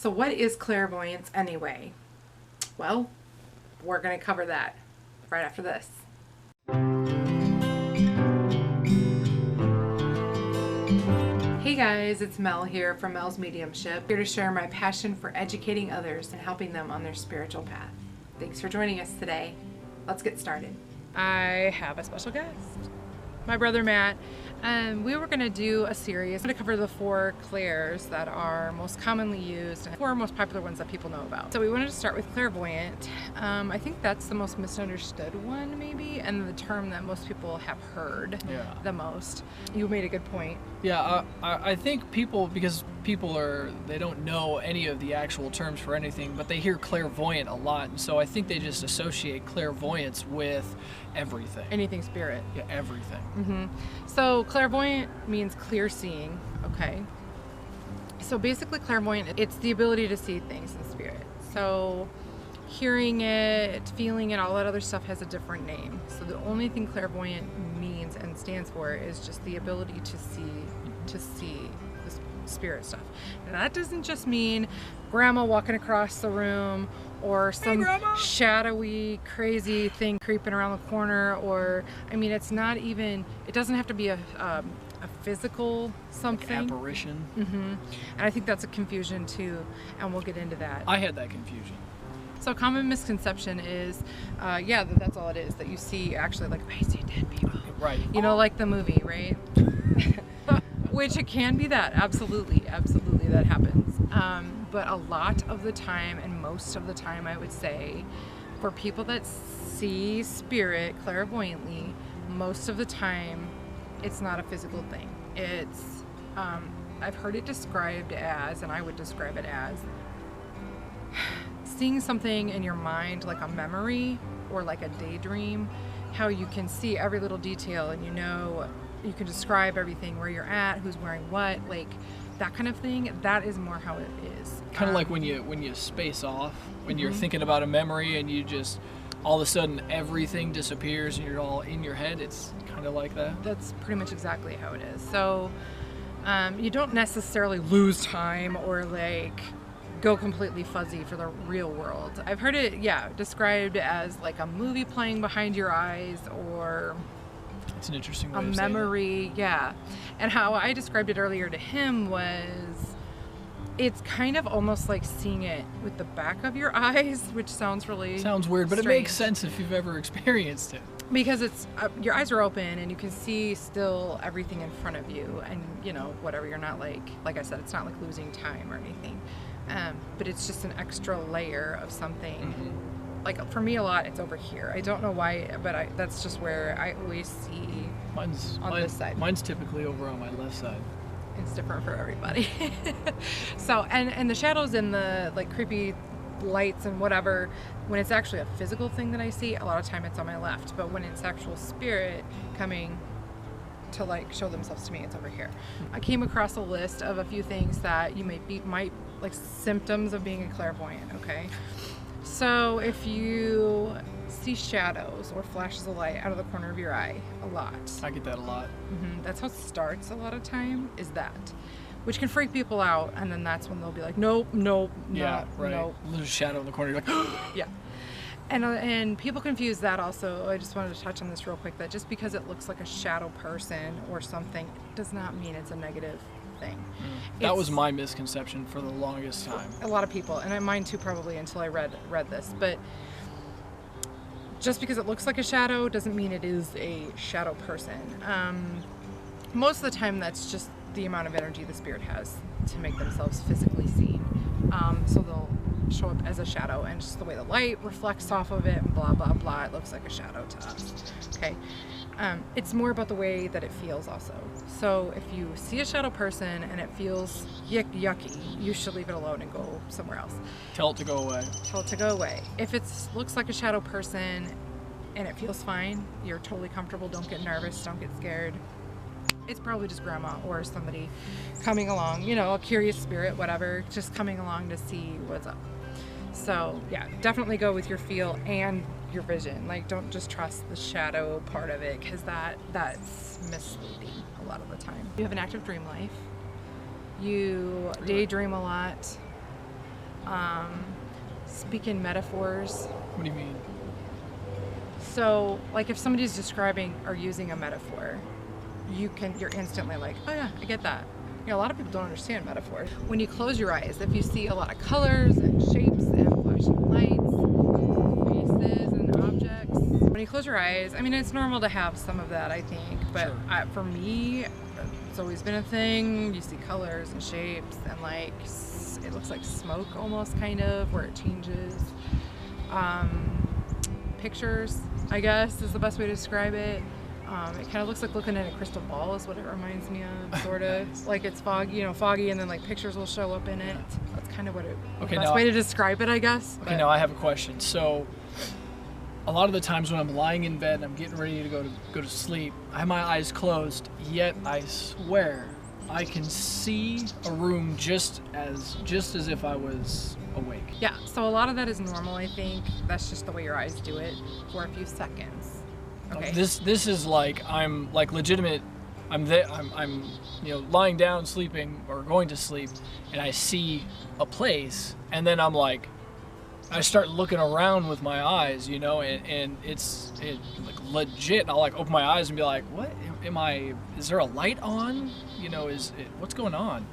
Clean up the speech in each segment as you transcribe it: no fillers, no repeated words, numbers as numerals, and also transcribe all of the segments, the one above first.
So what is clairvoyance anyway? Well, we're going to cover that right after this. Hey guys, it's Mel here from Mel's Mediumship, here to share my passion for educating others and helping them on their spiritual path. Thanks for joining us today. Let's get started. I have a special guest, my brother Matt. We were going to do a series to cover the 4 clairs that are most commonly used and 4 most popular ones that people know about. So we wanted to start with clairvoyant. I think that's the most misunderstood one maybe, and the term that most people have heard the most. You made a good point. Yeah, I think because people they don't know any of the actual terms for anything, but they hear clairvoyant a lot, and so I think they just associate clairvoyance with everything. Anything spirit. Yeah, everything. Mm-hmm. So clairvoyant means clear seeing, okay? So basically clairvoyant, it's the ability to see things in spirit. So hearing it, feeling it, all that other stuff has a different name. So the only thing clairvoyant means and stands for is just the ability to see the spirit stuff. And that doesn't just mean grandma walking across the room or some shadowy, crazy thing creeping around the corner, or, I mean, it's not even, it doesn't have to be a physical something. Like apparition. Mm-hmm. And I think that's a confusion too, and we'll get into that. I had that confusion. So common misconception is, that's all it is, that you see actually, like, I see dead people. Right. You know, like the movie, right? Which it can be that, absolutely that happens. But a lot of the time, and most of the time I would say, for people that see spirit clairvoyantly, most of the time it's not a physical thing. It's, I've heard it described as, and I would describe it as, seeing something in your mind like a memory or like a daydream, how you can see every little detail and you can describe everything, where you're at, who's wearing what, like that kind of thing. That is more how it is. Kind of like when you space off, when you're thinking about a memory and you just, all of a sudden everything disappears and you're all in your head. It's kind of like that. That's pretty much exactly how it is. So you don't necessarily lose time or like go completely fuzzy for the real world. I've heard it, described as like a movie playing behind your eyes, or it's an interesting way a of saying memory, it. And how I described it earlier to him was, it's kind of almost like seeing it with the back of your eyes, which sounds really weird, but strange. It makes sense if you've ever experienced it. Because it's your eyes are open and you can see still everything in front of you, and whatever, you're not like I said, it's not like losing time or anything, but it's just an extra layer of something. Mm-hmm. Like for me, a lot, it's over here. I don't know why, but that's just where I always see. Mine's this side. Mine's typically over on my left side. It's different for everybody. So, and the shadows and the like creepy lights and whatever, when it's actually a physical thing that I see, a lot of time it's on my left. But when it's actual spirit coming to like show themselves to me, it's over here. I came across a list of a few things that you might like symptoms of being a clairvoyant. Okay. So if you see shadows or flashes of light out of the corner of your eye a lot. I get that a lot. Mm-hmm. That's how it starts a lot of time, is that. Which can freak people out, and then that's when they'll be like, nope, yeah, right. nope. There's a shadow in the corner, you're like, yeah. And people confuse that also. I just wanted to touch on this real quick, that just because it looks like a shadow person or something does not mean it's a negative thing. That was my misconception for the longest time. A lot of people, and mine too probably, until I read this, but just because it looks like a shadow doesn't mean it is a shadow person. Most of the time that's just the amount of energy the spirit has to make themselves physically seen. So they'll show up as a shadow, and just the way the light reflects off of it and blah blah blah, it looks like a shadow to us. Okay. It's more about the way that it feels also. So if you see a shadow person and it feels yucky, you should leave it alone and go somewhere else. Tell it to go away. If it looks like a shadow person and it feels fine, you're totally comfortable, don't get nervous, don't get scared, it's probably just grandma or somebody coming along, a curious spirit, whatever, just coming along to see what's up. So yeah, definitely go with your feel and your vision. Like, don't just trust the shadow part of it, because that's misleading a lot of the time. You have an active dream life. You daydream a lot. Speak in metaphors. What do you mean? So, like if somebody's describing or using a metaphor, you're instantly like, oh yeah, I get that. You know, a lot of people don't understand metaphors. When you close your eyes, if you see a lot of colors and shapes and flashing lights, faces and objects, when you close your eyes, I mean, it's normal to have some of that, I think, but Sure. for me, it's always been a thing. You see colors and shapes and like, it looks like smoke almost kind of, where it changes. Pictures, I guess, is the best way to describe it. It kind of looks like looking at a crystal ball is what it reminds me of, sort of. Nice. Like it's foggy, and then like pictures will show up in it. That's kind of what the best now- way to describe it, I guess. Okay, now I have a question. So, a lot of the times when I'm lying in bed and I'm getting ready to go to sleep, I have my eyes closed, yet I swear I can see a room just as if I was awake. Yeah, so a lot of that is normal, I think. That's just the way your eyes do it for a few seconds. Okay. This is like I'm like legitimate. I'm there. I'm lying down sleeping or going to sleep, and I see a place, and then I'm like, I start looking around with my eyes, and it's like legit. I'll like open my eyes and be like, what am I? Is there a light on? What's going on?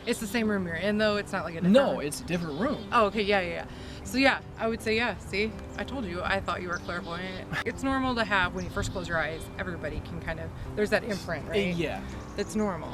It's the same room you're in, though. It's not like a different No, room. it's a different room. Oh, okay, yeah. So yeah, I would say yeah. See, I told you, I thought you were clairvoyant. It's normal to have, when you first close your eyes, everybody can kind of, there's that imprint, right? Yeah. That's normal.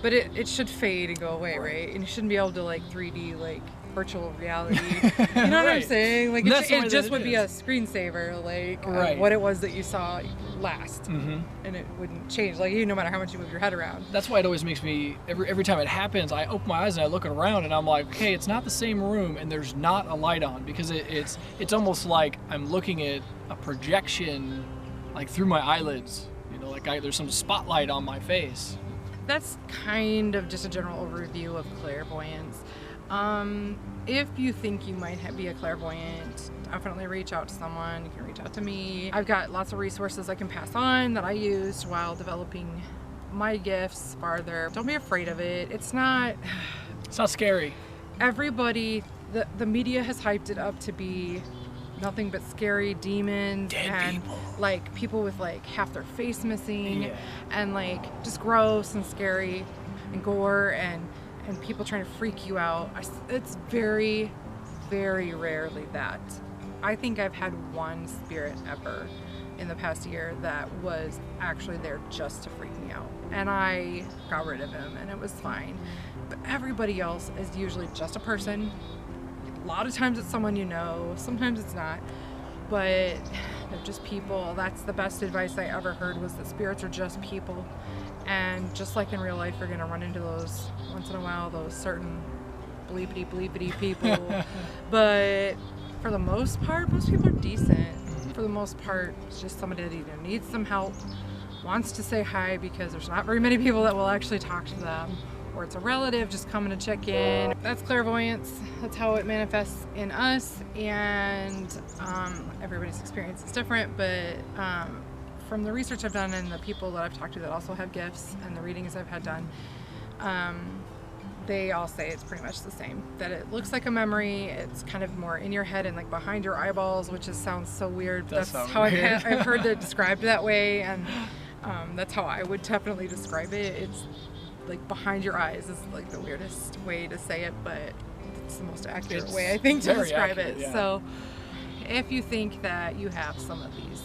But it should fade and go away, right? And you shouldn't be able to like 3D, like virtual reality. You know what I'm Right. saying? Like That's the way it that just it would be a is. screensaver, like Right. of what it was that you saw last. Mm-hmm. And it wouldn't change, like no matter how much you move your head around. That's why it always makes me, every time it happens, I open my eyes and I look around and I'm like, okay, it's not the same room and there's not a light on, because it's almost like I'm looking at a projection like through my eyelids, like there's some spotlight on my face. That's kind of just a general overview of clairvoyance. If you think you might be a clairvoyant, definitely reach out to someone. You can reach out to me. I've got lots of resources I can pass on that I used while developing my gifts farther. Don't be afraid of it. It's not scary. everybody, the media has hyped it up to be nothing but scary demons Dead and people. like people with like half their face missing Yeah. and like just gross and scary and gore and people trying to freak you out. It's very, very rarely that. I think I've had one spirit ever in the past year that was actually there just to freak me out, and I got rid of him and it was fine. But everybody else is usually just a person. A lot of times it's someone you know, sometimes it's not, but they're just people. That's the best advice I ever heard, was that spirits are just people, and just like in real life, you're gonna run into those once in a while, those certain bleepity people. But for the most part, most people are decent. For the most part, it's just somebody that either needs some help, wants to say hi because there's not very many people that will actually talk to them, or it's a relative just coming to check in. That's clairvoyance. That's how it manifests in us, and everybody's experience is different, but from the research I've done and the people that I've talked to that also have gifts and the readings I've had done, they all say it's pretty much the same, that it looks like a memory. It's kind of more in your head and like behind your eyeballs, which sounds so weird. That's That's so how weird. I've heard it described that way, and that's how I would definitely describe it. It's like behind your eyes is like the weirdest way to say it, but it's the most accurate It's way I think to very describe accurate, it. yeah. So if you think that you have some of these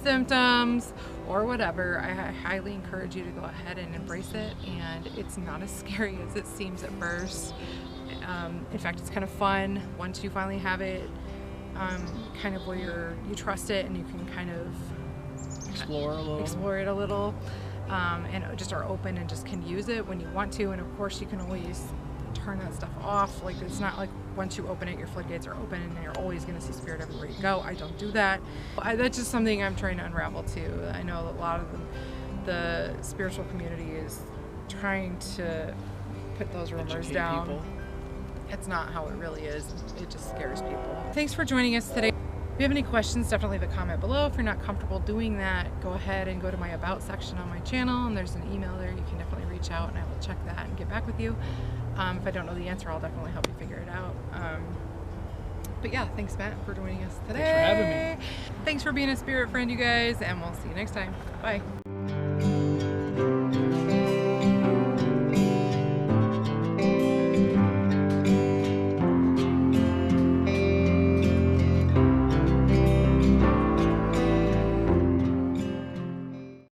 symptoms or whatever, I highly encourage you to go ahead and embrace it, and it's not as scary as it seems at first. In fact, it's kind of fun once you finally have it, kind of where you trust it and you can kind of Explore it a little. and just are open and just can use it when you want to. And of course you can always turn that stuff off. Like, it's not like once you open it, your floodgates are open and you're always going to see spirit everywhere you go. I don't do that. That's just something I'm trying to unravel too. I know a lot of the spiritual community is trying to put those rumors Educate down. people. It's not how it really is. It just scares people. Thanks for joining us today. If you have any questions, definitely leave a comment below. If you're not comfortable doing that, go ahead and go to my About section on my channel, and there's an email there. You can definitely reach out and I will check that and get back with you. If I don't know the answer, I'll definitely help you figure it out. But yeah, thanks Matt for joining us today. Thanks for having me. Thanks for being a spirit friend, you guys, and we'll see you next time. Bye.